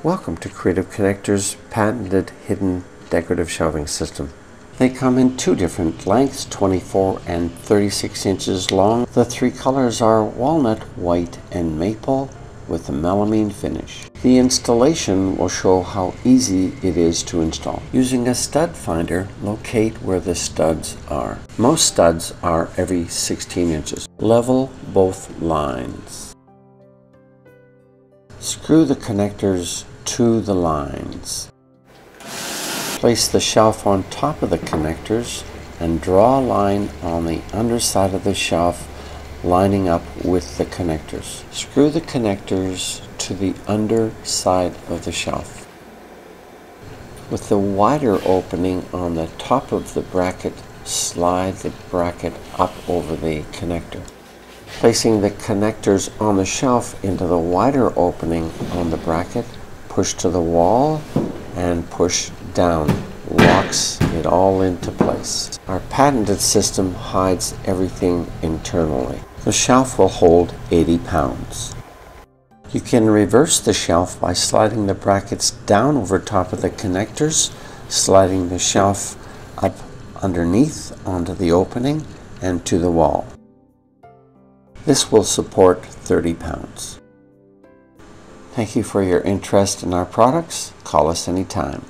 Welcome to Creative Connector's patented hidden decorative shelving system. They come in two different lengths, 24 and 36 inches long. The three colors are walnut, white, and maple with a melamine finish. The installation will show how easy it is to install. Using a stud finder, locate where the studs are. Most studs are every 16 inches. Level both lines. Screw the connectors to the lines. Place the shelf on top of the connectors and draw a line on the underside of the shelf lining up with the connectors. Screw the connectors to the underside of the shelf. With the wider opening on the top of the bracket, slide the bracket up over the connector. Placing the connectors on the shelf into the wider opening on the bracket, push to the wall and push down. Locks it all into place. Our patented system hides everything internally. The shelf will hold 80 pounds. You can reverse the shelf by sliding the brackets down over top of the connectors, sliding the shelf up underneath onto the opening and to the wall. This will support 30 pounds. Thank you for your interest in our products. Call us anytime.